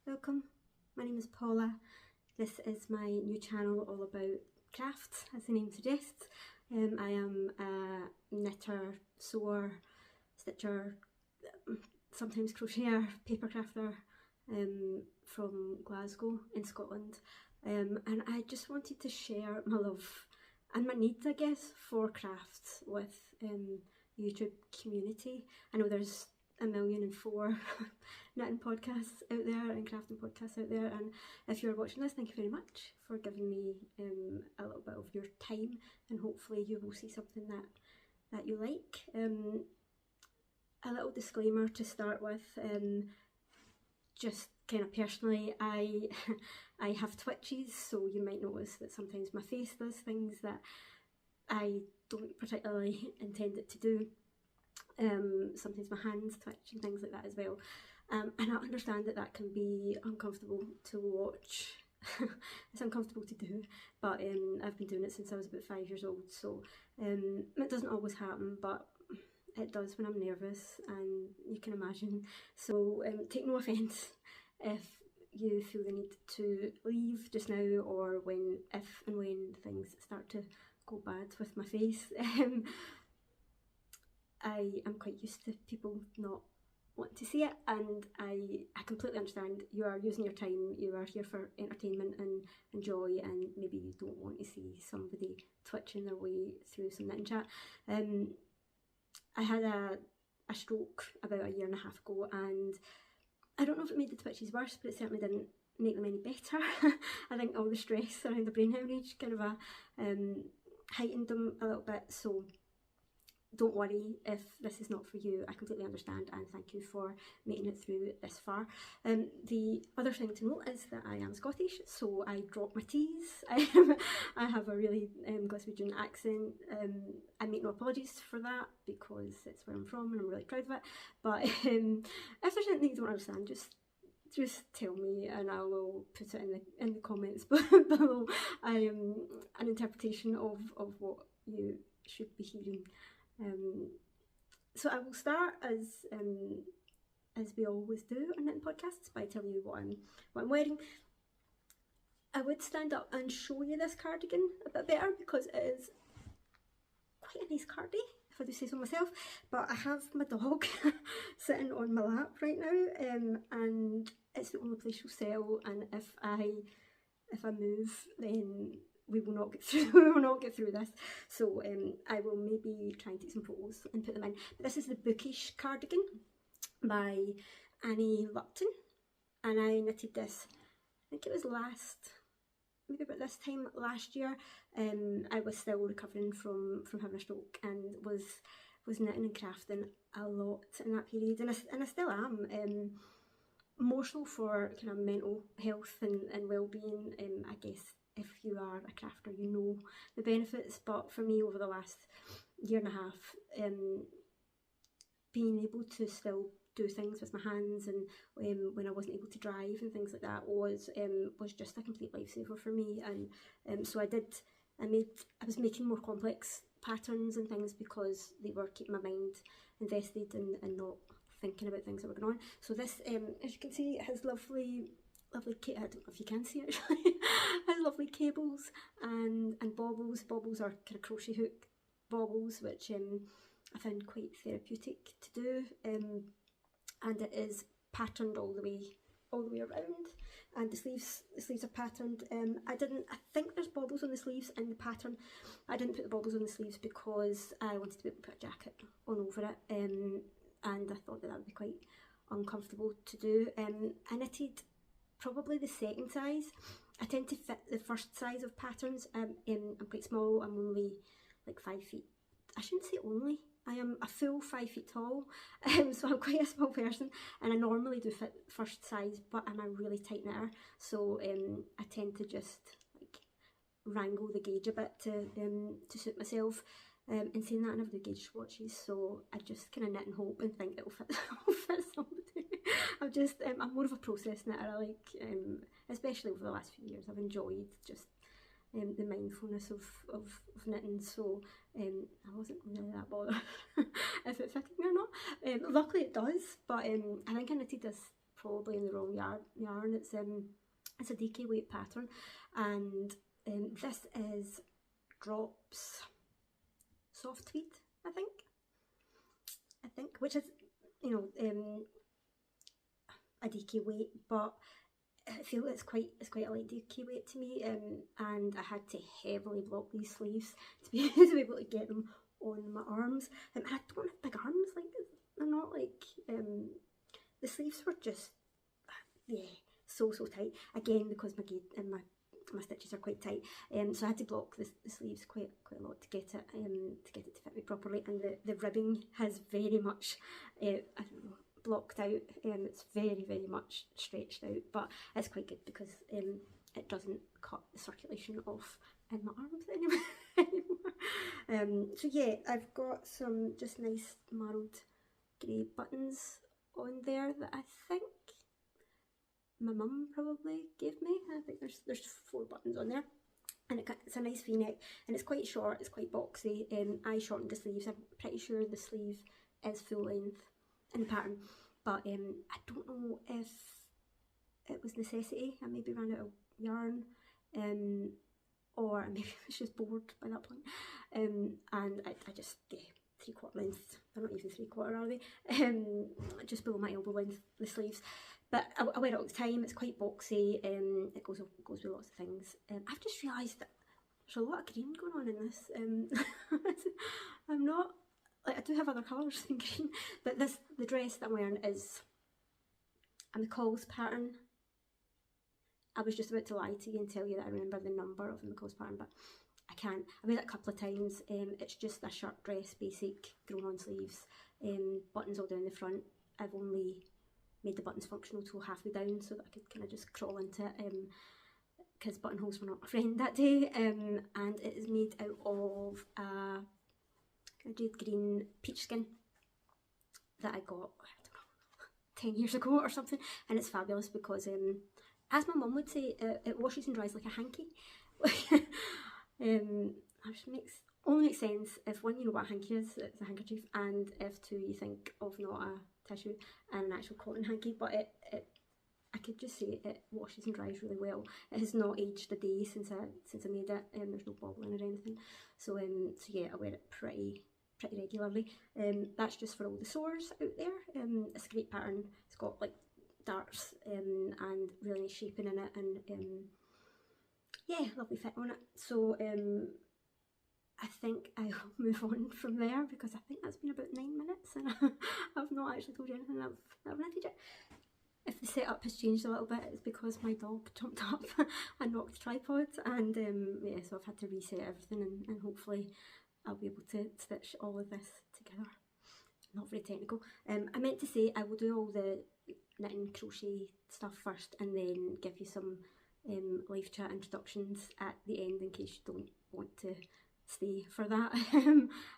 Welcome, my name is Paula. This is my new channel all about crafts, as the name suggests. I am a knitter, sewer, stitcher, sometimes crocheter, paper crafter from Glasgow in Scotland, and I just wanted to share my love and my need, I guess, for crafts with the YouTube community. I know there's 1,004 knitting podcasts out there and crafting podcasts out there, and if you're watching this, thank you very much for giving me a little bit of your time, and hopefully you will see something that you like. A little disclaimer to start with, just kind of personally, I have twitches, so you might notice that sometimes my face does things that I don't particularly intend it to do. Sometimes my hands twitch and things like that as well, and I understand that can be uncomfortable to watch. It's uncomfortable to do, but I've been doing it since I was about 5 years old, so it doesn't always happen, but it does when I'm nervous, and you can imagine. So take no offence if you feel the need to leave just now, or if and when things start to go bad with my face. I am quite used to people not wanting to see it, and I completely understand. You are using your time, you are here for entertainment and joy, and maybe you don't want to see somebody twitching their way through some knitting chat. I had a stroke about 1.5 years ago, and I don't know if it made the twitches worse, but it certainly didn't make them any better. I think all the stress around the brain hemorrhage kind of heightened them a little bit, so don't worry if this is not for you. I completely understand, and thank you for making it through this far. The other thing to note is that I am Scottish, so I drop my T's. I have a really Glaswegian accent. I make no apologies for that because it's where I'm from and I'm really proud of it. But if there's anything you don't understand, just tell me and I will put it in the comments below. An interpretation of what you should be hearing. So I will start as we always do on knitting podcasts by telling you what I'm wearing. I would stand up and show you this cardigan a bit better because it is quite a nice cardi, if I do say so myself, but I have my dog sitting on my lap right now, and it's the only place she'll settle, and if I move, then we will not get through this. So I will maybe try and take some photos and put them in. But this is the Bookish cardigan by Annie Lupton, and I knitted this, I think it was maybe about this time last year. I was still recovering from having a stroke, and was knitting and crafting a lot in that period, and I still am. More so for kind of mental health and well-being. I guess if you are a crafter, you know the benefits, but for me over the last 1.5 years, being able to still do things with my hands, and when I wasn't able to drive and things like that, was just a complete lifesaver for me. And so I was making more complex patterns and things because they were keeping my mind invested and not thinking about things that were going on. So this, as you can see, it has lovely I don't know if you can see it actually. It has lovely cables and baubles. Baubles are kind of crochet hook baubles, which I found quite therapeutic to do, and it is patterned all the way around, and the sleeves are patterned. I think there's baubles on the sleeves in the pattern. I didn't put the baubles on the sleeves because I wanted to be able to put a jacket on over it, and I thought that would be quite uncomfortable to do. I knitted probably the second size. I tend to fit the first size of patterns. I'm quite small. I'm only like 5 feet. I shouldn't say only. I am a full 5 feet tall, so I'm quite a small person, and I normally do fit first size, but I'm a really tight knitter, so I tend to just like wrangle the gauge a bit to suit myself. In saying that, I never do gauge swatches, so I just kind of knit and hope and think it'll fit somebody. I'm more of a process knitter. I like, especially over the last few years, I've enjoyed just the mindfulness of knitting, so I wasn't really that bothered if it fitted me or not. Luckily it does, but I think I knitted this probably in the wrong yarn. It's a Dickey Wheat pattern, and this is Drops Soft Tweed, I think, which is, you know, a Dickey Wheat, but I feel it's quite a light Dickey Wheat to me, and I had to heavily block these sleeves to be able to get them on my arms. And I don't have big arms, like they're not like the sleeves were just so tight, again because my stitches are quite tight, so I had to block the sleeves quite a lot to get it to fit me properly, and the ribbing has very much I don't know, blocked out. It's very much stretched out, but it's quite good because it doesn't cut the circulation off in my arms anymore. So yeah, I've got some just nice marbled grey buttons on there that I think my mum probably gave me. I think there's 4 buttons on there, and it's a nice V-neck, and it's quite short, it's quite boxy. I shortened the sleeves. I'm pretty sure the sleeve is full length in the pattern, but I don't know if it was necessity. I maybe ran out of yarn, or maybe I was just bored by that point, and I just 3/4 length. They're not even 3/4, are they? Just below my elbow length, the sleeves. But I wear it all the time. It's quite boxy. It goes with lots of things. I've just realised that there's a lot of green going on in this. I'm not, like, I do have other colours than green, but the dress that I'm wearing is a McCall's pattern. I was just about to lie to you and tell you that I remember the number of the McCall's pattern, but I can't. I made it a couple of times. It's just a shirt dress, basic, thrown on sleeves, buttons all down the front. I've only made the buttons functional till halfway down so that I could kind of just crawl into it, because buttonholes were not my friend that day. And it is made out of a jade green peach skin that I got, I don't know, 10 years ago or something, and it's fabulous because, as my mum would say, it washes and dries like a hanky. Which only makes sense if, one, you know what a hanky is, it's a handkerchief, and if, two, you think of not a tissue and an actual cotton hanky. But I could just say it washes and dries really well. It has not aged a day since I made it. There's no bobbling or anything. So yeah, I wear it pretty regularly. That's just for all the sewers out there. It's a great pattern. It's got like darts and really nice shaping in it, and yeah, lovely fit on it. So I think I'll move on from there because I think that's been about 9 minutes and I've not actually told you anything that I've knitted yet. If the setup has changed a little bit, it's because my dog jumped up and knocked the tripod, and yeah, so I've had to reset everything, and hopefully I'll be able to stitch all of this together. Not very technical. I meant to say I will do all the knitting crochet stuff first and then give you some live chat introductions at the end in case you don't want to stay for that.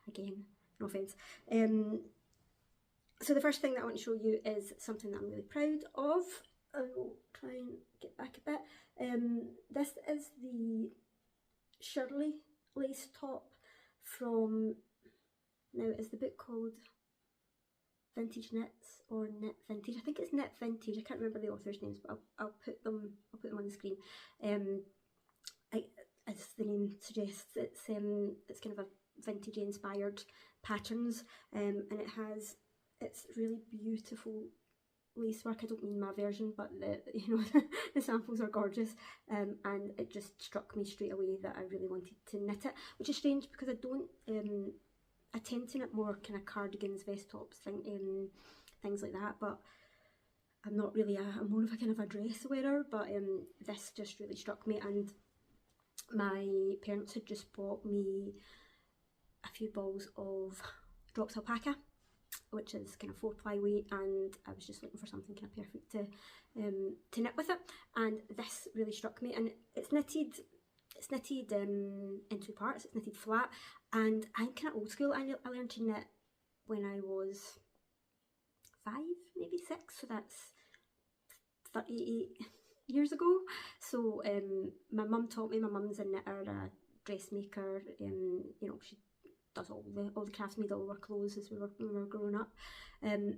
Again, no offence. So the first thing that I want to show you is something that I'm really proud of. I will try and get back a bit. This is the Shirley lace top from, now is the book called Vintage Knits or Knit Vintage? I think it's Knit Vintage. I can't remember the author's names, but I'll put them on the screen. As the name suggests, it's kind of a vintage inspired patterns, and it's really beautiful lace work. I don't mean my version, but the samples are gorgeous, and it just struck me straight away that I really wanted to knit it, which is strange because I don't. I tend to knit more kind of cardigans, vest tops, things like that, but I'm not really I'm more of a kind of a dress wearer, but this just really struck me, and my parents had just bought me a few balls of Drops alpaca, which is kind of 4-ply weight, and I was just looking for something kind of perfect to knit with it, and this really struck me. And it's knitted in 2 parts. It's knitted flat, and I'm kind of old school. I learned to knit when I was 5, maybe 6, so that's 38 years ago. So my mum taught me. My mum's a knitter, a dressmaker. You know, she does all the crafts, made all of our clothes as when we were growing up. And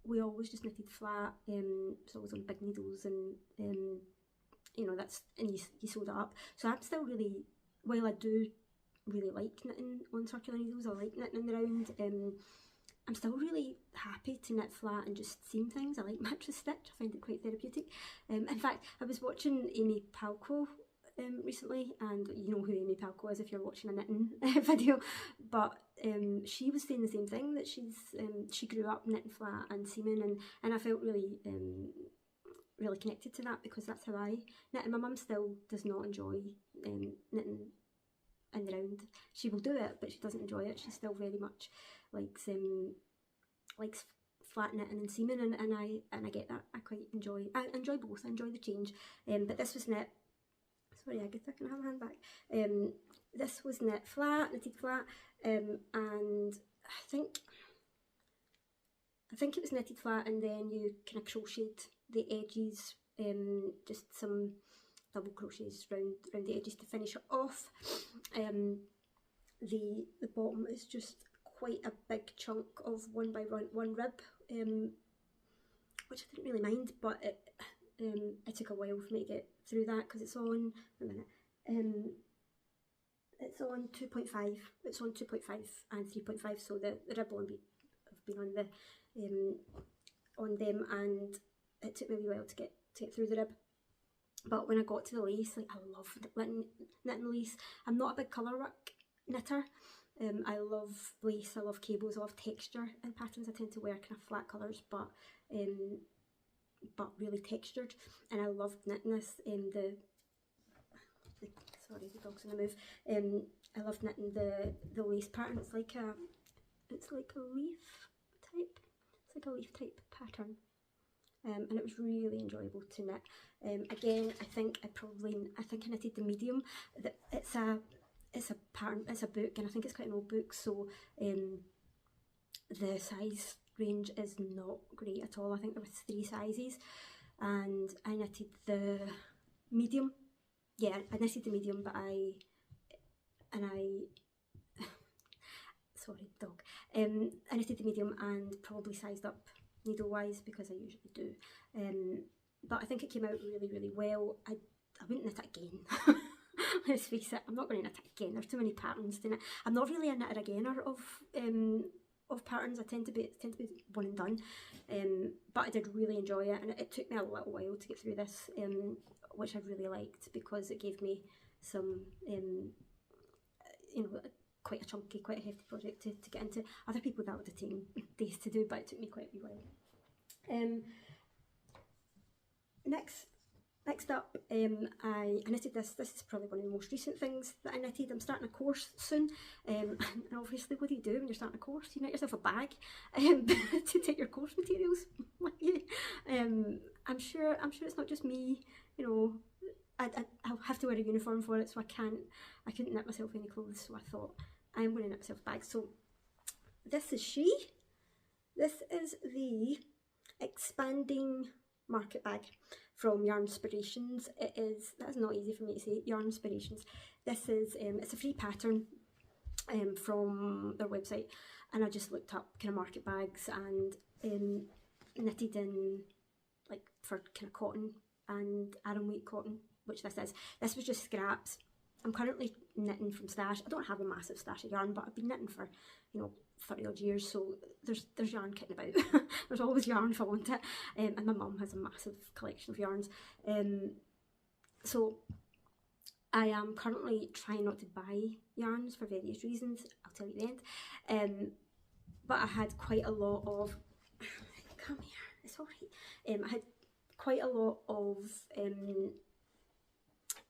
we always just knitted flat, so I was on big needles, and you know, and you sewed it up. So I'm still really, while I do really like knitting on circular needles, I like knitting in the round, I'm still really happy to knit flat and just seam things. I like mattress stitch, I find it quite therapeutic. In fact, I was watching Amy Palco recently, and you know who Amy Palco is if you're watching a knitting video, but she was saying the same thing, that she grew up knitting flat and seaming, and I felt really really connected to that, because that's how I knit. And my mum still does not enjoy knitting in the round. She will do it, but she doesn't enjoy it. She still very much likes flat knitting and seaming, and I get that. I enjoy both. I enjoy the change. But this was knit. Sorry, Agatha, can I have a hand back? This was knitted flat, and I think it was knitted flat, and then you kind of crocheted the edges, just some double crochets round the edges to finish it off. The bottom is just quite a big chunk of 1 by 1 rib, which I didn't really mind, but it took a while for me to get through that, because it's on, a minute, it's on 2.5, and 3.5, so the rib will have been on them, and it took me a wee while to get through the rib. But when I got to the lace, like, I love knitting lace. I'm not a big colour work knitter. I love lace, I love cables, I love texture in patterns. I tend to wear kind of flat colours, but really textured, and I loved knitting this. Sorry, the dog's on the move. I loved knitting the lace pattern. It's like a leaf type. It's like a leaf type pattern. And it was really enjoyable to knit. Again, I think I knitted the medium. It's a pattern, it's a book, and I think it's quite an old book, so the size range is not great at all. I think there was 3 sizes, and I knitted the medium. Yeah, I knitted the medium, but I sorry, dog. I knitted the medium and probably sized up needle wise, because I usually do. But I think it came out really, really well. I wouldn't knit it again. Let's face it, I'm not going to knit it again. There's too many patterns to knit. I'm not really a knitter againer of patterns. I tend to be one and done. But I did really enjoy it, and it took me a little while to get through this, which I really liked, because it gave me some, you know, quite a chunky, quite a hefty project to get into. Other people that would have taken days to do, but it took me quite a wee while. Next up, I knitted this. This is probably one of the most recent things that I knitted. I'm starting a course soon, and obviously, what do you do when you're starting a course? You knit yourself a bag to take your course materials with you. I'm sure it's not just me. You know, I'll have to wear a uniform for it, so I couldn't knit myself any clothes. So I thought, I'm going to knit myself a bag. So this is This is the expanding market bag from Yarnspirations. That is not easy for me to say, Yarnspirations. This is, it's a free pattern from their website, and I just looked up kind of market bags and knitted in, like, for kind of cotton and Aran weight cotton, which this is. This was just scraps. I'm currently knitting from stash. I don't have a massive stash of yarn, but I've been knitting for, 30 odd years, so there's yarn kicking about. There's always yarn if I want it, and my mum has a massive collection of yarns. So I am currently trying not to buy yarns for various reasons. I'll tell you at the end. But I had quite a lot of, come here, it's alright. I had quite a lot of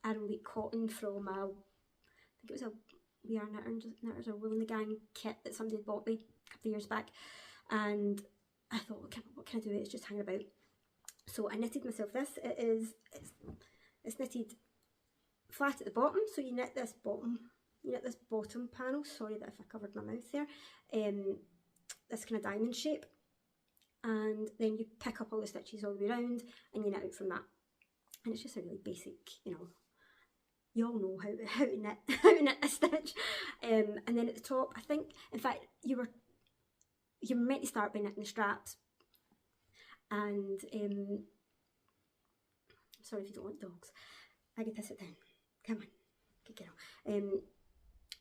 Aran weight cotton from I think it was a We Are Knitters or Wool in the Gang kit that somebody had bought me a couple of years back, and I thought, what can I do? It's just hanging about. So I knitted myself this. It's knitted flat at the bottom, so you knit this bottom panel. Sorry that if I covered my mouth there. This kind of diamond shape, and then you pick up all the stitches all the way around and you knit out from that. And it's just a really basic, you all know how to knit a stitch. And then at the top, I think, in fact, you're meant to start by knitting the straps, and sorry if you don't like dogs. I get to sit down. Come on, good girl.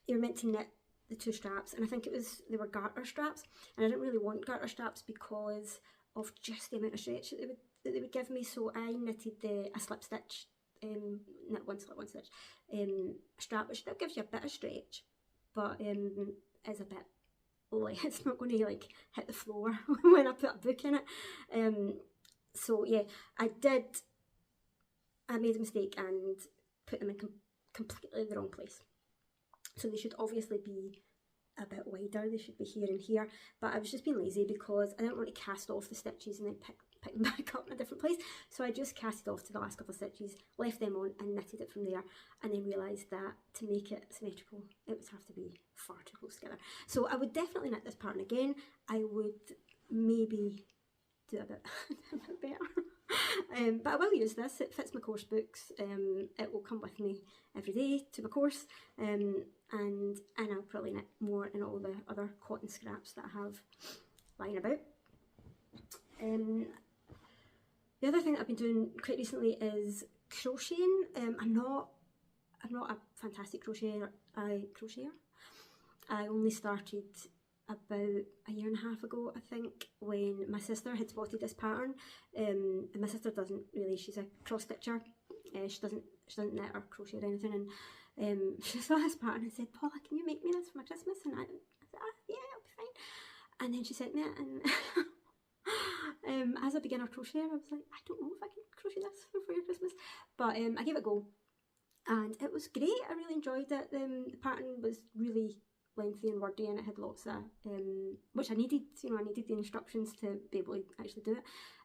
You're meant to knit the 2 straps, and I think they were garter straps, and I didn't really want garter straps because of just the amount of stretch that they would give me. So I knitted a slip stitch, knit one slip one stitch strap, which still gives you a bit of stretch, but is a bit light. It's not going to like hit the floor when I put a book in it. So yeah, I made a mistake and put them in completely the wrong place. So they should obviously be a bit wider, they should be here and here, but I was just being lazy because I didn't want to cast off the stitches and then pick them back up in a different place. So I just cast it off to the last couple of stitches, left them on and knitted it from there, and then realised that to make it symmetrical it would have to be far too close together. So I would definitely knit this pattern again. I would maybe do a bit better. But I will use this, it fits my course books, it will come with me every day to my course, and I'll probably knit more in all the other cotton scraps that I have lying about. The other thing that I've been doing quite recently is crocheting. I'm not a fantastic crocheter. I only started about a year and a half ago, I think, when my sister had spotted this pattern. And my sister doesn't really, she's a cross stitcher. She doesn't knit or crochet or anything, and she saw this pattern and said, "Paula, can you make me this for my Christmas?" And I said, "Yeah, it'll be fine." And then she sent me it, and as a beginner crocheter, I was like, I don't know if I can crochet this for your Christmas, but I gave it a go, and it was great. I really enjoyed it. The pattern was really lengthy and wordy, and it had lots of which I needed. You know, I needed the instructions to be able to actually do it.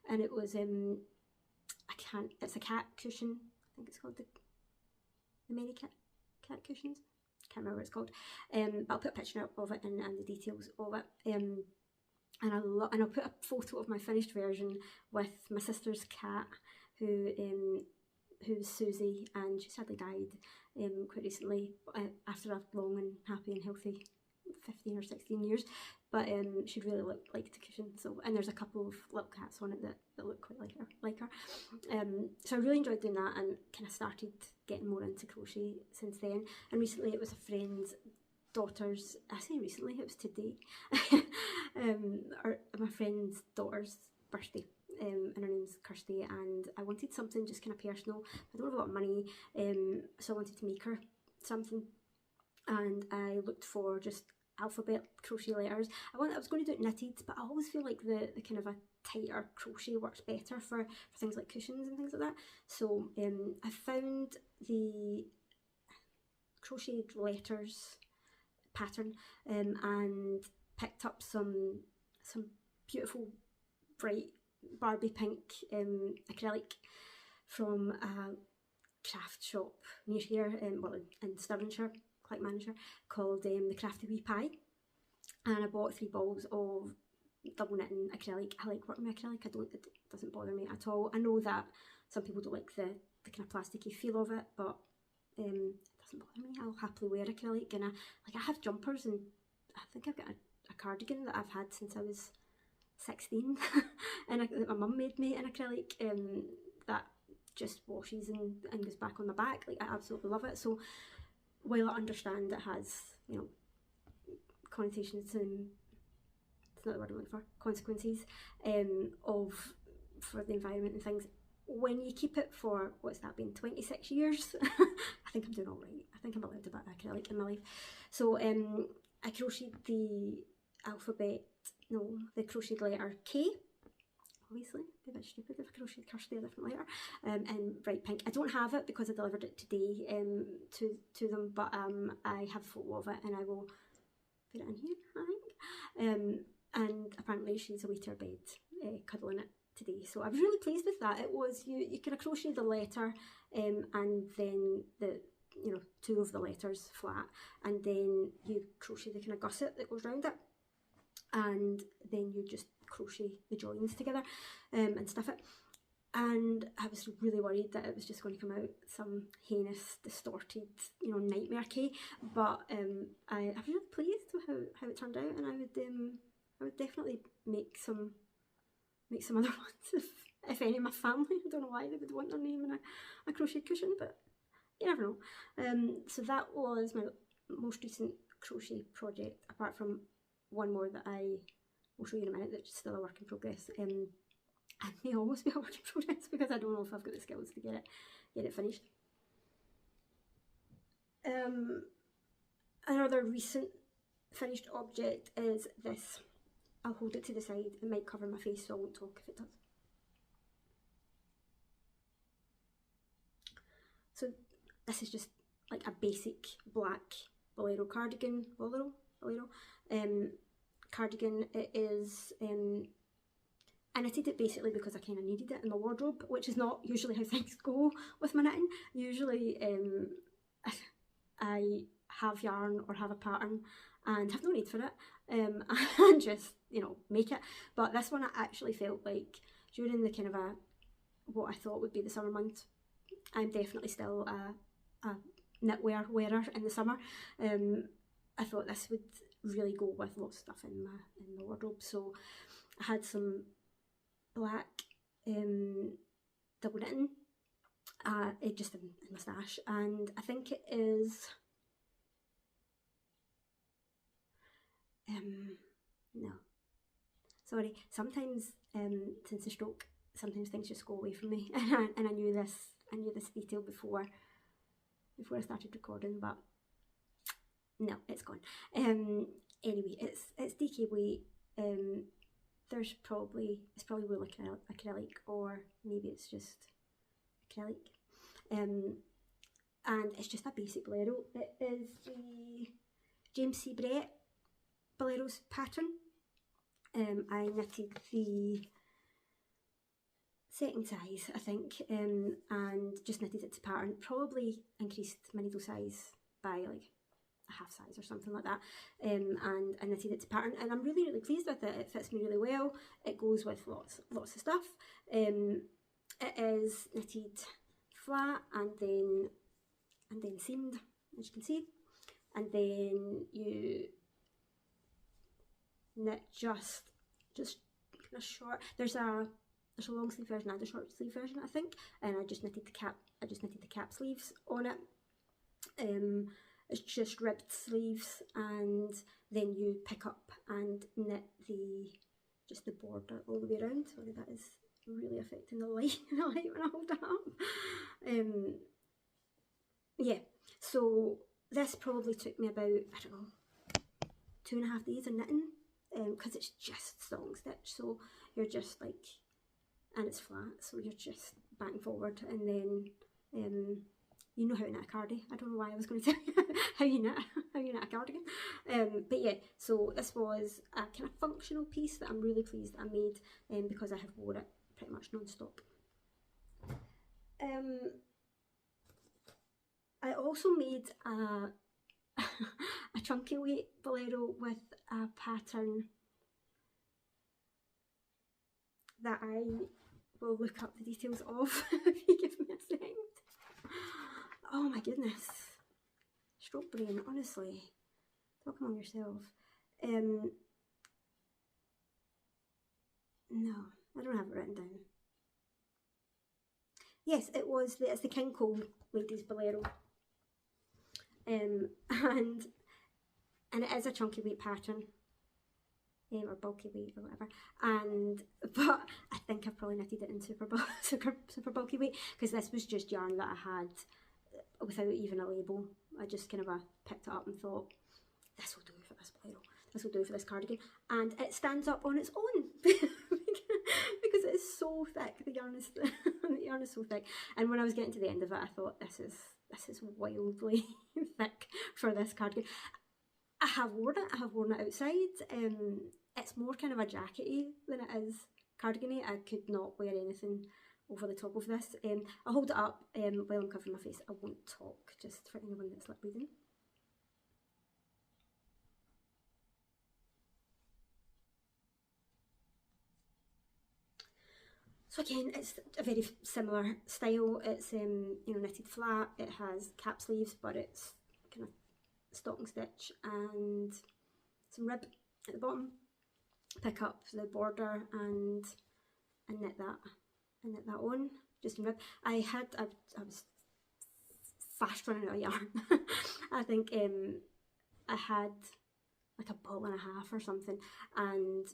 And it was it's a cat cushion. I think it's called the many cat cushions. Can't remember what it's called. But I'll put a picture of it and the details of it. And I'll put a photo of my finished version with my sister's cat, who's Susie, and she sadly died quite recently after a long and happy and healthy 15 or 16 years. But she really liked the cushion. So, and there's a couple of little cats on it that look quite like her. So I really enjoyed doing that, and kind of started getting more into crochet since then. And recently it was a friend's daughter's, I say recently, it was today, my friend's daughter's birthday. And her name's Kirsty, and I wanted something just kind of personal. I don't have a lot of money, so I wanted to make her something, and I looked for just alphabet crochet letters. I was going to do it knitted, but I always feel like the kind of a tighter crochet works better for things like cushions and things like that. So I found the crocheted letters pattern, and picked up some beautiful bright Barbie pink acrylic from a craft shop near here, in Stirlingshire, Clackmannanshire, called the Crafty Wee Pie. And I bought 3 balls of double knitting acrylic. I like working with acrylic. It doesn't bother me at all. I know that some people don't like the kind of plasticky feel of it, but it doesn't bother me. I'll happily wear acrylic, and I have jumpers, and I think I've got a cardigan that I've had since I was 16 and that my mum made me in acrylic, that just washes and goes back on my back. Like, I absolutely love it. So while I understand it has, you know, connotations and it's not the word I'm looking for, consequences for the environment and things, when you keep it for, what's that been, 26 years, I think I'm doing all right. I think I'm allowed a bit of acrylic in my life. So I crocheted the crocheted letter K. Obviously, it'd be a bit stupid if I crocheted Kirsty a different letter, in bright pink. I don't have it because I delivered it today to them, but I have a photo of it, and I will put it in here, I think. And apparently she's away to her bed, cuddling it today. So I was really pleased with that. It was, you kind of crochet the letter, and then the 2 of the letters flat, and then you crochet the kind of gusset that goes around it, and then you just crochet the joins together and stuff it. And I was really worried that it was just going to come out some heinous, distorted, nightmare K, but I was really pleased with how it turned out, and I would definitely make some make some other ones if any of my family. I don't know why they would want their name in a crochet cushion, but you never know. So that was my most recent crochet project, apart from one more that I will show you in a minute that's still a work in progress. And may almost be a work in progress because I don't know if I've got the skills to get it finished. Another recent finished object is this. I'll hold it to the side. It might cover my face, so I won't talk if it does. So this is just like a basic black Bolero cardigan. Bolero cardigan. It is. I knitted it basically because I kind of needed it in my wardrobe, which is not usually how things go with my knitting. Usually I have yarn or have a pattern and have no need for it, and just, you know, make it. But this one I actually felt like during the kind of what I thought would be the summer months, I'm definitely still a knitwear wearer in the summer. I thought this would really go with lots of stuff in my wardrobe. So I had some black double knitting, just in my stash, and I think it is no, sorry, sometimes since the stroke, sometimes things just go away from me, and I knew this detail before I started recording, but no, it's gone. Anyway, it's Dickey Wheat. It's probably wool acrylic, or maybe it's just acrylic. And it's just a basic Bolero. It is the James C. Brett Bolero's pattern. I knitted the setting size, I think, and just knitted it to pattern. Probably increased my needle size by like a half size or something like that, and I knitted it to pattern, and I'm really pleased with it. It fits me really well. It goes with lots of stuff. It is knitted flat and then seamed, as you can see, and then you knit just kind of short. There's a long sleeve version and a short sleeve version, I think, and I just knitted the cap sleeves on it. It's just ribbed sleeves, and then you pick up and knit just the border all the way around. Sorry, that is really affecting the light when I hold it up. Yeah, so this probably took me about, I don't know, 2.5 days of knitting, because it's just stocking stitch, so you're just like, and it's flat, so you're just back and forward, and then you know how to knit a cardi. I don't know why I was going to tell you how you knit a cardigan. But yeah, so this was a kind of functional piece that I'm really pleased that I made, because I have worn it pretty much non-stop. I also made a chunky weight Bolero with a pattern that I will look up the details of if you give me a second. Oh my goodness, stroke brain, honestly, talk among yourself. No, I don't have it written down. Yes, it's the King Cole Ladies Bolero, and it is a chunky weight pattern, or bulky weight or whatever, but I think I've probably knitted it in super bulky weight, because this was just yarn that I had without even a label. I just kind of picked it up and thought, this will do for this Bolero, this will do for this cardigan, and it stands up on its own because it is so thick. The yarn is so thick, and when I was getting to the end of it, I thought, this is wildly thick for this cardigan. I have worn it outside. It's more kind of a jackety than it is cardigan-y. I could not wear anything over the top of this. I'll hold it up while I'm covering my face. I won't talk, just for anyone that's lip reading. So again, it's a very similar style. It's knitted flat. It has cap sleeves, but it's kind of stocking stitch and some rib at the bottom. Pick up the border and and knit that on, just in rib. I was fast running out of yarn. I think I had like a ball and a half or something, and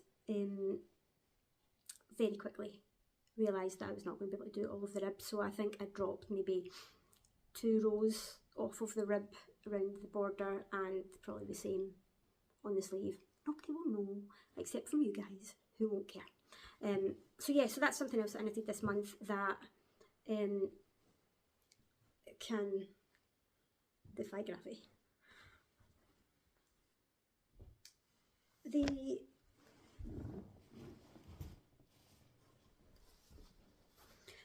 very quickly realised that I was not going to be able to do all of the rib, so I think I dropped maybe 2 rows off of the rib around the border, and probably the same on the sleeve. Nobody will know, except from you guys, who won't care. So yeah, so that's something else that I knitted this month that can defy gravity.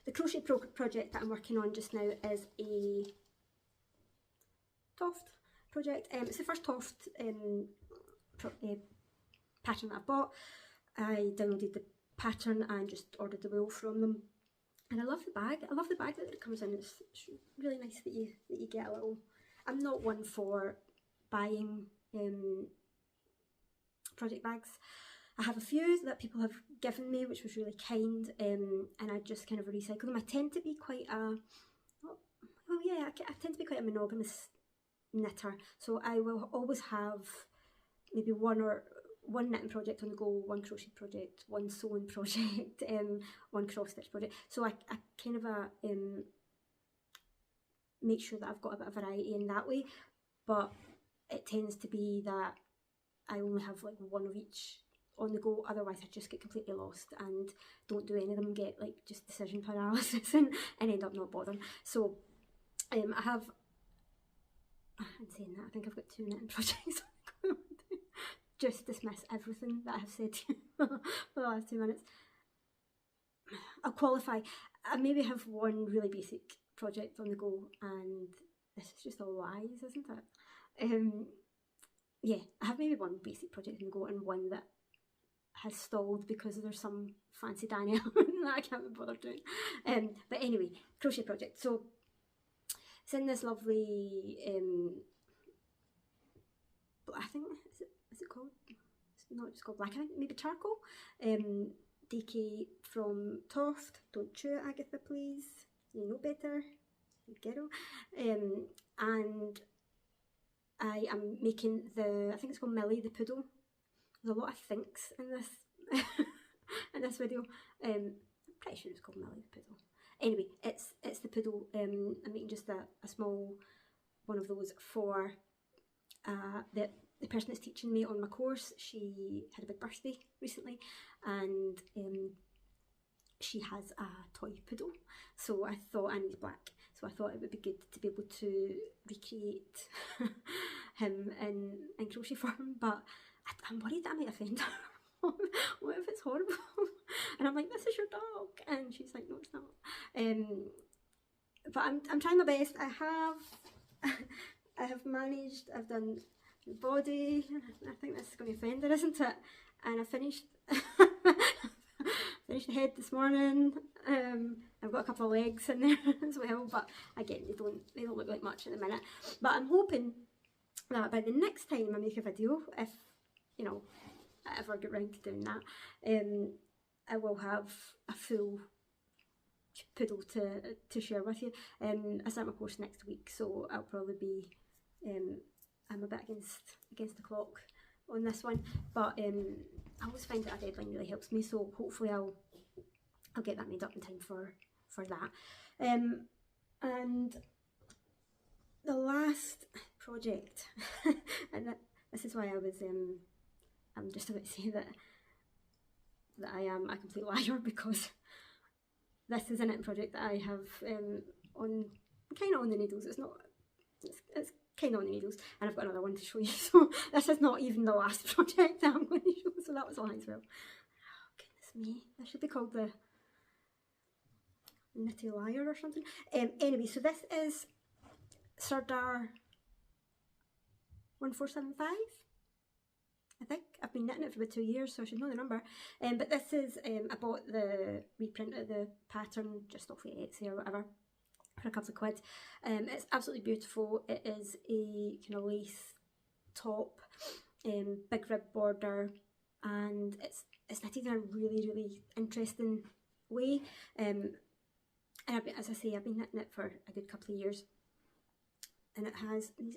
The crochet project that I'm working on just now is a Toft project. It's the first Toft pattern that I've bought. I downloaded the pattern and just ordered the wool from them, and I love the bag. I love the bag that it comes in. It's really nice that you get a little. I'm not one for buying project bags. I have a few that people have given me, which was really kind, and I just kind of recycle them. I tend to be quite a, well yeah, I tend to be quite a monogamous knitter, so I will always have maybe one knitting project on the go, one crochet project, one sewing project, one cross stitch project. So I kind of make sure that I've got a bit of variety in that way, but it tends to be that I only have like one of each on the go, otherwise I just get completely lost and don't do any of them, get like just decision paralysis and end up not bothering. So I'm saying that, I think I've got 2 knitting projects. Just dismiss everything that I have said to you for the last 2 minutes. I'll qualify. I maybe have one really basic project on the go, and this is just all lies, isn't it? Yeah, I have maybe one basic project on the go and one that has stalled because there's some fancy Danny that I can't be bothered doing. But anyway, crochet project. So it's in this lovely, I think, is it called? It's not just called black, I think maybe charcoal. Dickey from Toft. Don't chew it, Agatha, please. You know better, girl. And I am making I think it's called Millie the Poodle. There's a lot of thinks in this in this video. I'm pretty sure it's called Millie the Poodle. Anyway, it's the poodle. I'm making just a small one of those for the person that's teaching me on my course. She had a big birthday recently, and she has a toy poodle. So I thought, and he's black, so I thought it would be good to be able to recreate him in crochet form, but I'm worried that I might offend her. What if it's horrible? And I'm like, this is your dog, and she's like, no, it's not. But I'm trying my best. I have managed. I've done the body. I think this is going to offend her, isn't it? And I finished finished the head this morning. I've got a couple of legs in there as well, but again, they don't look like much at the minute. But I'm hoping that by the next time I make a video, if you know, I ever get round to doing that, I will have a full poodle to share with you. I start my course next week, so I'll probably be I'm a bit against the clock on this one, but I always find that a deadline really helps me, so hopefully I'll get that made up in time for that. And the last project, and this is why I was I'm just about to say that I am a complete liar, because this is a knitting project that I have on kind of on the needles. It's it's kind of on the needles, and I've got another one to show you. So this is not even the last project that I'm going to show. So that was a lie as well. Oh, goodness me, this should be called the Nitty Liar or something. Anyway, so this is Sardar 1475. I think I've been knitting it for about 2 years, so I should know the number. But this is I bought the reprint of the pattern just off of Etsy or whatever for a couple of quid. It's absolutely beautiful. It is a kind of lace top, big rib border, and it's knitted in a really, really interesting way. And as I say, I've been knitting it for a good couple of years, and it has these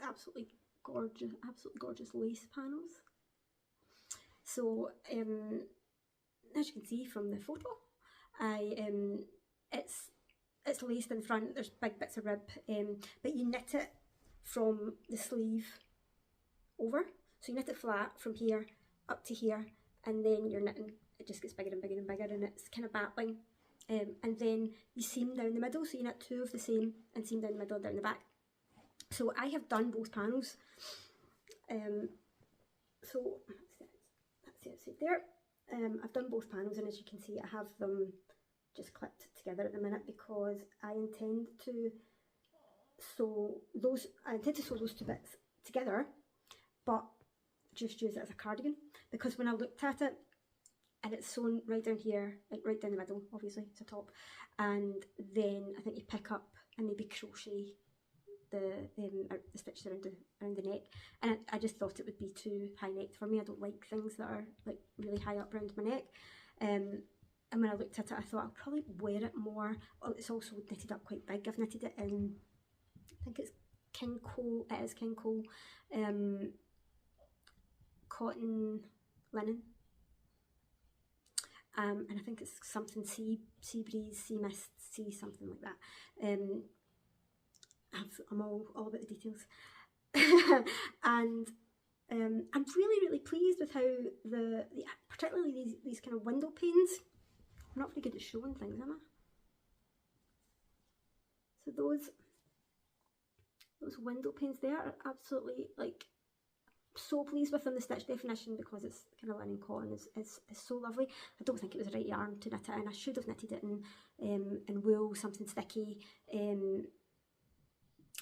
absolutely gorgeous lace panels. So as you can see from the photo, it's laced in front. There's big bits of rib, but you knit it from the sleeve over. So you knit it flat from here up to here, and then you're knitting. It just gets bigger and bigger and bigger, and it's kind of battling. And then you seam down the middle, so you knit two of the same and seam down the middle and down the back. So I have done both panels. So that's it there. I've done both panels, and as you can see, I have them just clipped together at the minute because I intend to sew those. Two bits together, but just use it as a cardigan, because when I looked at it, and it's sewn right down here, like right down the middle, obviously it's a top, and then I think you pick up and maybe crochet the stitches around the neck, and I just thought it would be too high necked for me. I don't like things that are like really high up around my neck. And when I looked at it, I thought I'll probably wear it more. Oh, it's also knitted up quite big. I've knitted it in, I think it's King Cole. It is King Cole cotton linen. And I think it's something sea breeze, sea mist, sea something like that. I'm all about the details. And I'm really pleased with how particularly these kind of window panes. I'm not very good at showing things, am I? So those window panes there are absolutely, like, so pleased with them. The stitch definition, because it's kind of linen cotton, is so lovely. I don't think it was the right yarn to knit it in. I should have knitted it in wool, something sticky.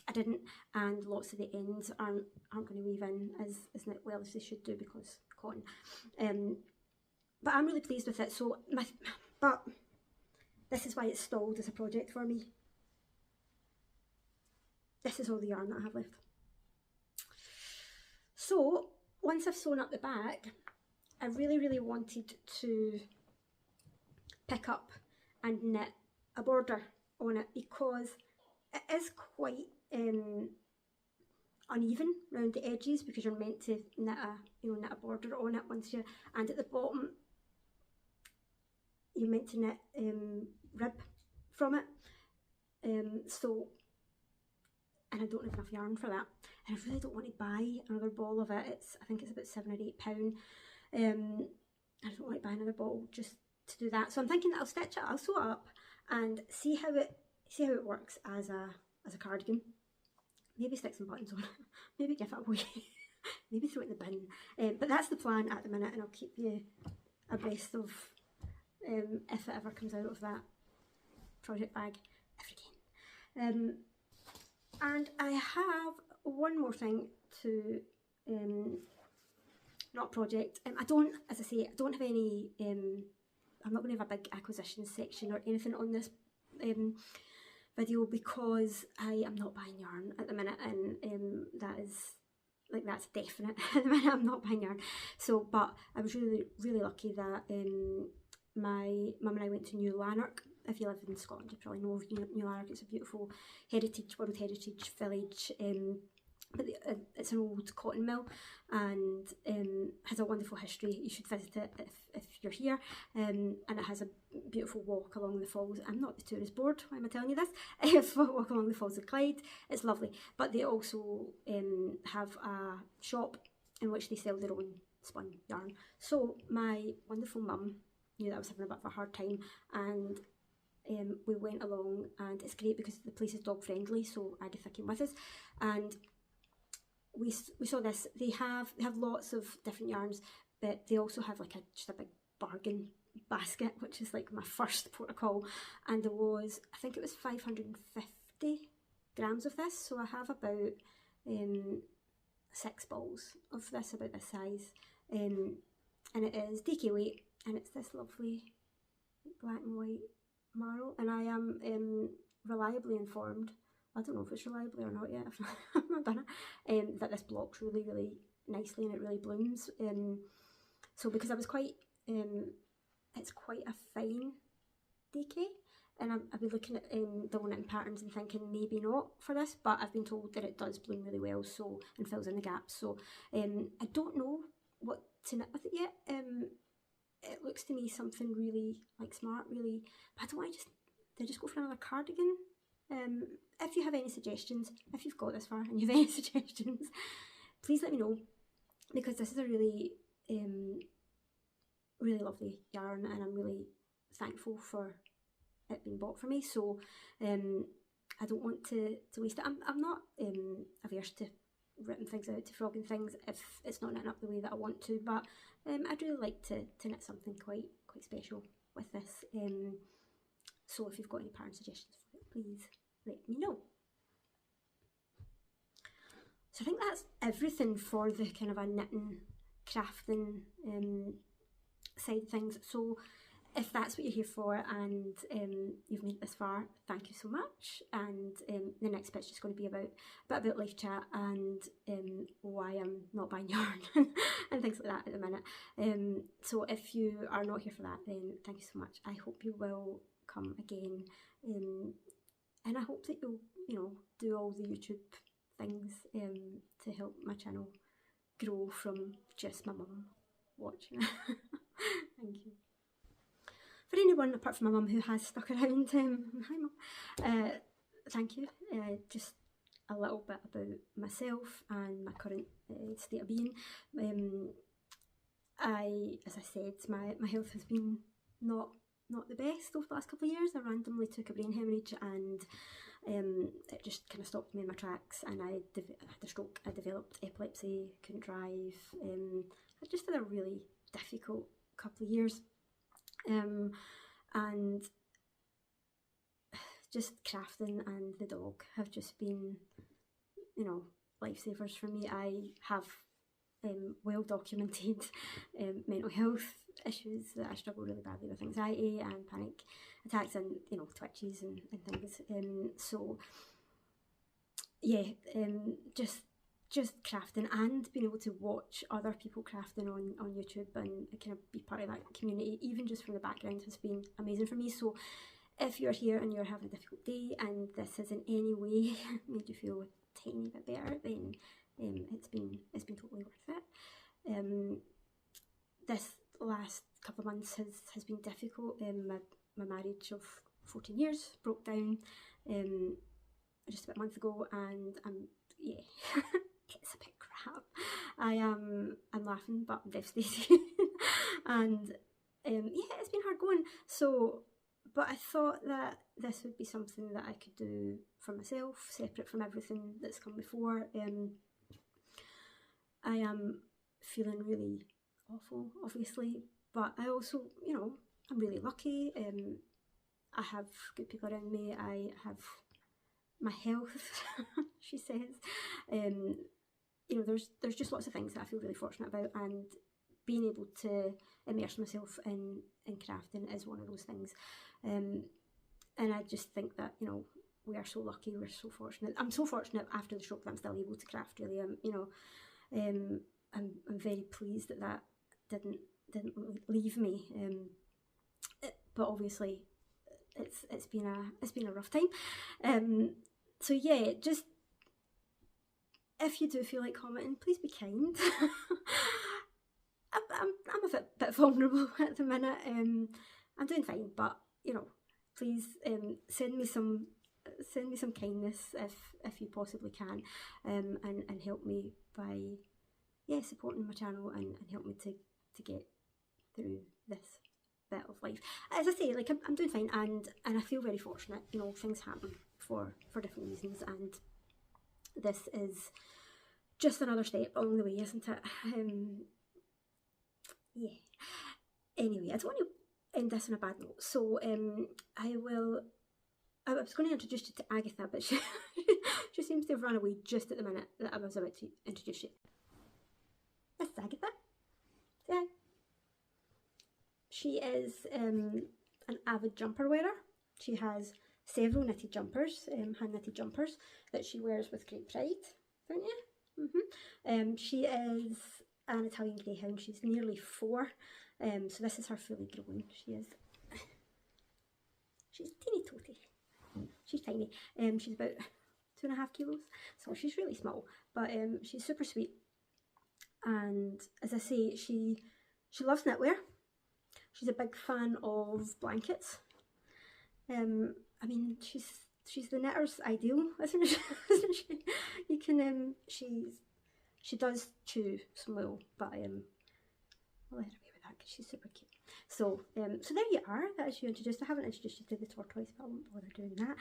I didn't, and lots of the ends aren't going to weave in as well as they should do because cotton. But I'm really pleased with it. So but this is why it's stalled as a project for me. This is all the yarn that I have left. So once I've sewn up the back, I really wanted to pick up and knit a border on it, because it is quite uneven around the edges, because you're meant to knit a border on it once you, and at the bottom you're meant to knit rib from it. So, and I don't have enough yarn for that, and I really don't want to buy another ball of it. I think it's about £7 or £8. I don't want to buy another bottle just to do that. So I'm thinking that I'll stitch it, I'll sew it up, and see how it works as a cardigan. Maybe stick some buttons on it, maybe give it away, maybe throw it in the bin. But that's the plan at the minute, and I'll keep you abreast of if it ever comes out of that project bag ever again. And I have one more thing to, not project. As I say, I don't have any, I'm not going to have a big acquisitions section or anything on this video, because I am not buying yarn at the minute, and that's definite. At the minute I'm not buying yarn. So, but I was really lucky that my mum and I went to New Lanark. If you live in Scotland, you probably know of New Lanark. It's a beautiful World Heritage village. But it's an old cotton mill, and has a wonderful history. You should visit it if you're here. And it has a beautiful walk along the falls. I'm not the tourist board, why am I telling you this? Walk along the Falls of Clyde. It's lovely. But they also have a shop in which they sell their own spun yarn. So my wonderful mum knew that I was having a bit of a hard time, and we went along, and it's great because the place is dog friendly, so Agatha came with us, and we saw this. They have lots of different yarns, but they also have like just a big bargain basket, which is like my first protocol, and there was, I think it was 550 grams of this, so I have about 6 balls of this, about this size, and it is Dickey Wheat, and it's this lovely black and white marrow, and I am reliably informed, I don't know if it's reliably or not yet, I've not done it, that this blocks really nicely, and it really blooms. So because I was quite, it's quite a fine decay, and I've been looking at double knitting patterns and thinking maybe not for this, but I've been told that it does bloom really well, so, and fills in the gaps. So I don't know what to knit with it yet. It looks to me something really like smart, really, but I don't want to just go for another cardigan. If you have any suggestions, if you've got this far and you have any suggestions, please let me know, because this is a really really lovely yarn, and I'm really thankful for it being bought for me. So I don't want to waste it. I'm not averse to ripping things out, to frogging things if it's not knitting up the way that I want to, but I'd really like to knit something quite special with this. So if you've got any pattern suggestions for it, please let me know. So I think that's everything for the kind of a knitting, crafting side of things. So if that's what you're here for, and you've made it this far, thank you so much. And the next bit's just going to be a bit about life chat and why I'm not buying yarn and things like that at the minute. So if you are not here for that, then thank you so much. I hope you will come again, and I hope that you'll do all the YouTube things to help my channel grow from just my mum watching. Thank you. For anyone apart from my mum who has stuck around, hi mum, thank you. Just a little bit about myself and my current state of being. As I said, my health has been not the best over the last couple of years. I randomly took a brain hemorrhage, and it just kind of stopped me in my tracks, and I had a stroke. I developed epilepsy, couldn't drive. I just had a really difficult couple of years, and just crafting and the dog have just been, lifesavers for me. I have well documented mental health issues, that I struggle really badly with anxiety and panic attacks and twitches and things. So yeah, just crafting and being able to watch other people crafting on YouTube and kind of be part of that community, even just from the background, has been amazing for me. So if you're here and you're having a difficult day and this has in any way made you feel a tiny bit better, then it's been totally worth it. This last couple of months has been difficult. My marriage of 14 years broke down just about a month ago, and yeah, it's a bit crap. I'm laughing, but I'm devastated. And yeah, it's been hard going. So, but I thought that this would be something that I could do for myself, separate from everything that's come before. I am feeling really awful, obviously, but I also, I'm really lucky. I have good people around me. I have my health, she says. There's just lots of things that I feel really fortunate about, and being able to immerse myself in crafting is one of those things. And I just think that, we are so lucky, we're so fortunate. I'm so fortunate after the stroke that I'm still able to craft, really. I'm very pleased that didn't leave me. But obviously it's been a rough time. So yeah, just if you do feel like commenting, please be kind. I'm a bit vulnerable at the minute. I'm doing fine, but please send me some kindness if you possibly can, and help me by supporting my channel and help me to get through this bit of life. As I say, like I'm doing fine, and I feel very fortunate. Things happen for different reasons, and this is just another step along the way, isn't it? Yeah. Anyway, I don't want to end this on a bad note, so I was going to introduce you to Agatha, but she seems to have run away just at the minute that I was about to introduce you. This is Agatha. Say hi. She is an avid jumper wearer. She has several knitted jumpers, hand knitted jumpers, that she wears with great pride, don't you? She is an Italian greyhound. She's nearly 4, so this is her fully grown. She is She's teeny totty. She's tiny. She's about 2.5 kilos, so she's really small, but she's super sweet. And as I say, she loves knitwear. She's a big fan of blankets. I mean, she's the knitter's ideal, isn't she? Isn't she? You can she does chew some wool, but I'll let her away with that because she's super cute. So so there you are. That is you introduced. I haven't introduced you to the tortoise, but I won't bother doing that.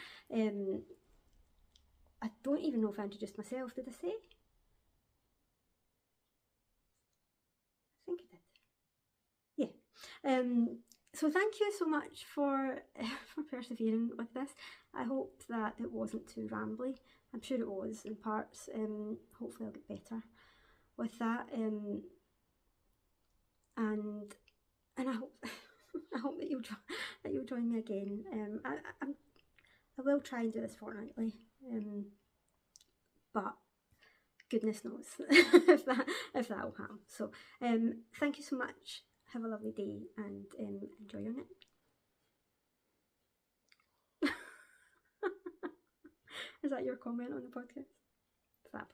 I don't even know if I introduced myself. Did I say? I think I did. Yeah. So thank you so much for persevering with this. I hope that it wasn't too rambly. I'm sure it was in parts. Hopefully I'll get better with that. And I hope I hope that you'll join me again. I will try and do this fortnightly. But goodness knows if that will happen. So thank you so much. Have a lovely day and enjoy your knit. Is that your comment on the podcast? Fab.